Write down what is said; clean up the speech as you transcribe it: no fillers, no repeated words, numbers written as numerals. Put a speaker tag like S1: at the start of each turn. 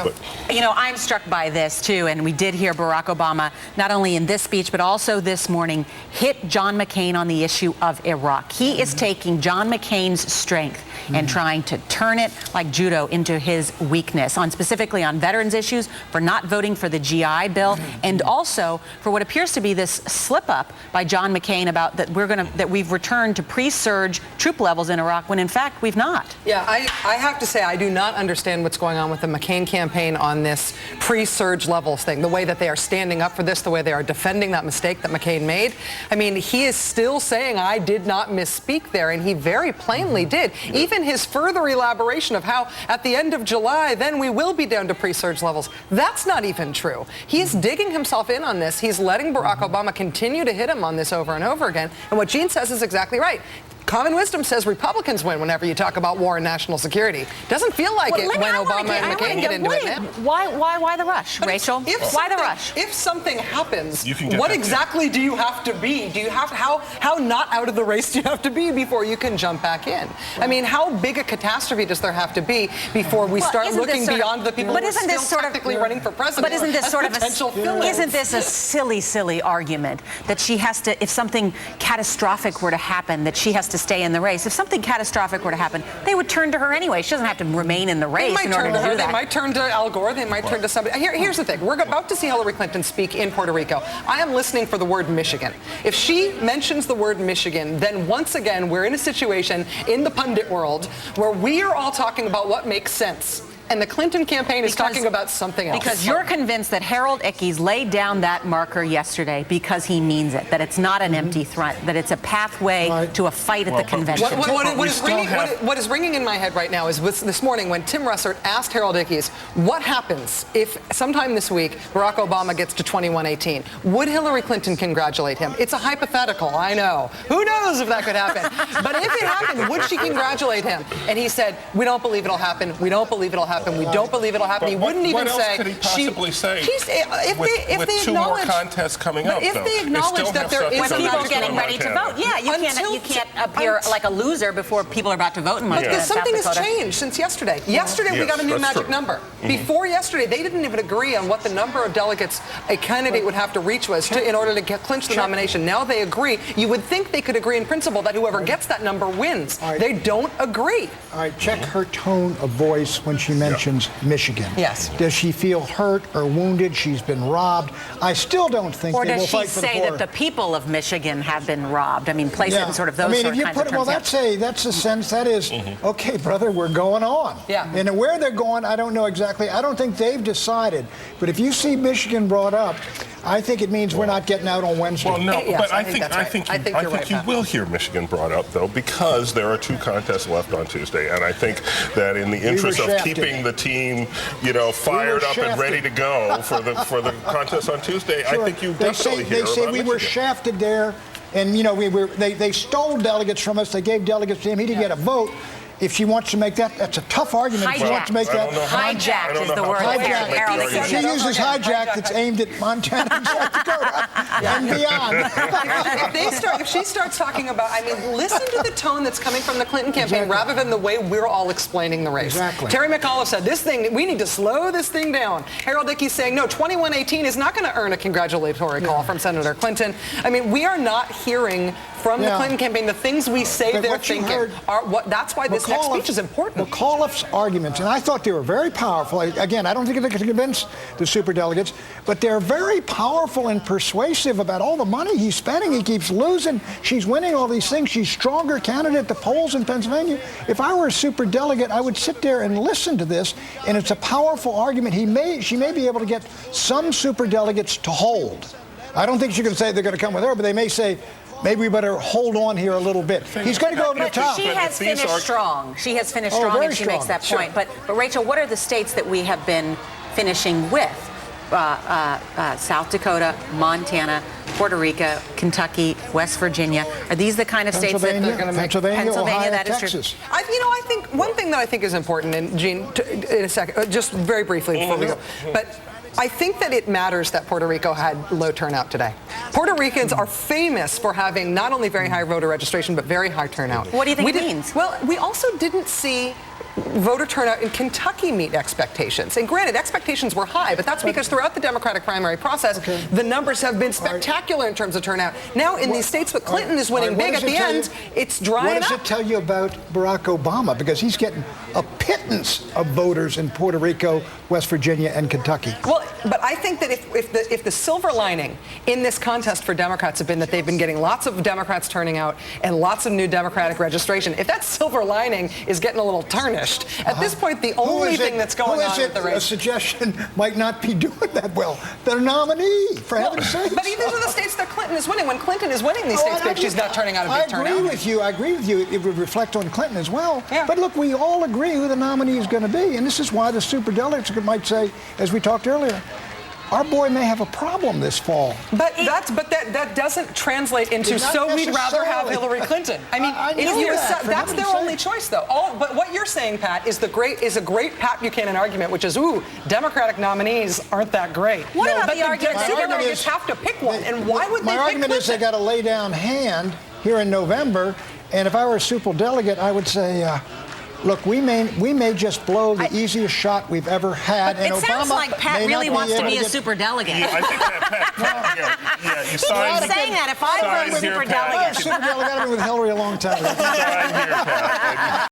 S1: But,
S2: you know, I'm struck by this too, and we did hear Barack Obama, not only in this speech, but also this morning, hit John McCain on the issue of Iraq. He is taking John McCain's strength and trying to turn it like judo into his weakness, specifically on veterans issues, for not voting for the GI Bill, and also for what appears to be this slip up by John McCain about that we've returned to pre-surge troop levels in Iraq, when in fact we've not.
S3: Yeah, I have to say I do not understand what's going on with the McCain campaign on this pre-surge levels thing, the way that they are standing up for this, the way they are defending that mistake that McCain made. I mean, he is still saying, I did not misspeak there, and he very plainly did. Even his further elaboration of how at the end of July, then we will be down to pre-surge levels. That's not even true. He's digging himself in on this. He's letting Barack Obama continue to hit him on this over and over again. And what Gene says is exactly right. Common wisdom says Republicans win whenever you talk about war and national security. Doesn't feel like it when Obama and McCain get into it now.
S2: Why the rush, Rachel? Why the rush?
S3: If something happens, what exactly do you have to be? Do you have how not out of the race do you have to be before you can jump back in? I mean, how big a catastrophe does there have to be before we start looking beyond the people who are still technically running for president?
S2: But isn't this sort of a silly argument that she has to, if something catastrophic were to happen, that she has to stay in the race? If something catastrophic were to happen, they would turn to her anyway. She doesn't have to remain in the race in order to do that.
S3: They might turn to Al Gore. They might turn to somebody. Here's the thing. We're about to see Hillary Clinton speak in Puerto Rico. I am listening for the word Michigan. If she mentions the word Michigan, then once again, we're in a situation in the pundit world where we are all talking about what makes sense. And the Clinton campaign is talking about something else.
S2: Because you're convinced that Harold Ickes laid down that marker yesterday because he means it, that it's not an empty threat, that it's a pathway to a fight at the convention.
S3: What is ringing in my head right now is this morning when Tim Russert asked Harold Ickes, what happens if sometime this week Barack Obama gets to 2118? Would Hillary Clinton congratulate him? It's a hypothetical, I know. Who knows if that could happen? But if it happened, would she congratulate him? And he said, we don't believe it'll happen. We don't believe it'll happen. We don't believe it'll happen. He wouldn't even say.
S1: What else could he possibly say?
S3: If they
S1: two more contests coming up,
S3: if they acknowledge that there is
S2: when people getting ready to vote, you can't appear like a loser before people are about to vote in Montana.
S3: But something has changed since yesterday. Yesterday we got a new magic number. Before yesterday, they didn't even agree on what the number of delegates a candidate would have to reach was in order to clinch the nomination. Now they agree. You would think they could agree in principle that whoever gets that number wins. They don't agree.
S4: All right, check her tone of voice when she mentions Michigan.
S3: Yes.
S4: Does she feel hurt or wounded? She's been robbed. I still don't think they will fight for the border.
S2: Or does she say that the people of Michigan have been robbed? I mean, place it in sort of those
S4: kinds of terms. Well, that's a sense that is, okay, brother, we're going on.
S3: Yeah.
S4: And where they're going, I don't know exactly. I don't think they've decided. But if you see Michigan brought up, I think it means we're not getting out on Wednesday.
S1: Well, no, but I think you will hear Michigan brought up, though, because there are two contests left on Tuesday, and I think that in the interest of keeping the team, fired up and ready to go for the contest on Tuesday, I think you definitely hear about Michigan.
S4: They say we were shafted there, and they stole delegates from us. They gave delegates to him. He didn't get a vote. If she wants to make that, that's a tough argument.
S2: Hijacked.
S4: If she wants to make that.
S2: Hijacked is the word. Hijacked.
S4: She uses hijack that's aimed at Montana and South Dakota and beyond.
S3: If she starts talking about, listen to the tone that's coming from the Clinton campaign rather than the way we're all explaining the race.
S4: Exactly.
S3: Terry McAuliffe said, we need to slow this thing down. Harold Ickes saying, no, 2118 is not going to earn a congratulatory call from Senator Clinton. We are not hearing from the Clinton campaign the things we say they're thinking. That's why this next speech is important.
S4: McAuliffe's arguments, and I thought they were very powerful. Again, I don't think they could convince the superdelegates, but they're very powerful and persuasive about all the money he's spending. He keeps losing. She's winning all these things. She's stronger candidate at the polls in Pennsylvania. If I were a superdelegate, I would sit there and listen to this, and it's a powerful argument. She may be able to get some superdelegates to hold. I don't think she's going to say they're going to come with her, but they may say, maybe we better hold on here a little bit. He's going to go over the top.
S2: She has finished strong. She has finished strong, and she makes that point. But Rachel, what are the states that we have been finishing with? South Dakota, Montana, Puerto Rico, Kentucky, West Virginia. Are these the kind of states that they're going to make?
S4: Pennsylvania, Ohio,
S2: that is
S4: Texas.
S2: true.
S3: I think one thing that I think is important, and Gene, in a second, just very briefly before we go, but I think that it matters that Puerto Rico had low turnout today. Puerto Ricans are famous for having not only very high voter registration, but very high turnout.
S2: What do you think it means?
S3: Well, we also didn't see voter turnout in Kentucky meet expectations. And granted, expectations were high, but that's because throughout the Democratic primary process, the numbers have been spectacular in terms of turnout. Now, in these states where Clinton is winning big at the end, it's drying up.
S4: What does it tell you about Barack Obama? Because he's getting a pittance of voters in Puerto Rico, West Virginia, and Kentucky.
S3: Well, but I think that if the silver lining in this contest for Democrats have been that they've been getting lots of Democrats turning out and lots of new Democratic registration, if that silver lining is getting a little tarnished, at this point, the only thing that's going on with the race...
S4: A suggestion might not be doing that well. Their nominee, for heaven's sake.
S3: But these are the states that Clinton is winning. When Clinton is winning these states big, she's not turning out a big turnout.
S4: I agree with you. It would reflect on Clinton as well.
S3: Yeah.
S4: But look, we all agree who the nominee is going to be. And this is why the superdelegates might say, as we talked earlier, our boy may have a problem this fall.
S3: But that doesn't translate into we'd rather have Hillary Clinton. I mean, that's their only choice, though. But what you're saying, Pat, is a great Pat Buchanan argument, which is, Democratic nominees aren't that great.
S2: What about the argument?
S3: Superdelegates have to pick one, and why would they pick Clinton?
S4: My argument is they got to lay down hand here in November, and if I were a superdelegate, I would say, look, we may just blow the easiest shot we've ever had.
S2: But
S4: and
S2: it sounds
S4: Obama
S2: like Pat really wants to be a superdelegate.
S1: Yeah, I think that Pat, you signed.
S2: He's saying that if I were a superdelegate.
S4: I've been with Hillary a long time.
S1: Sign here, Pat.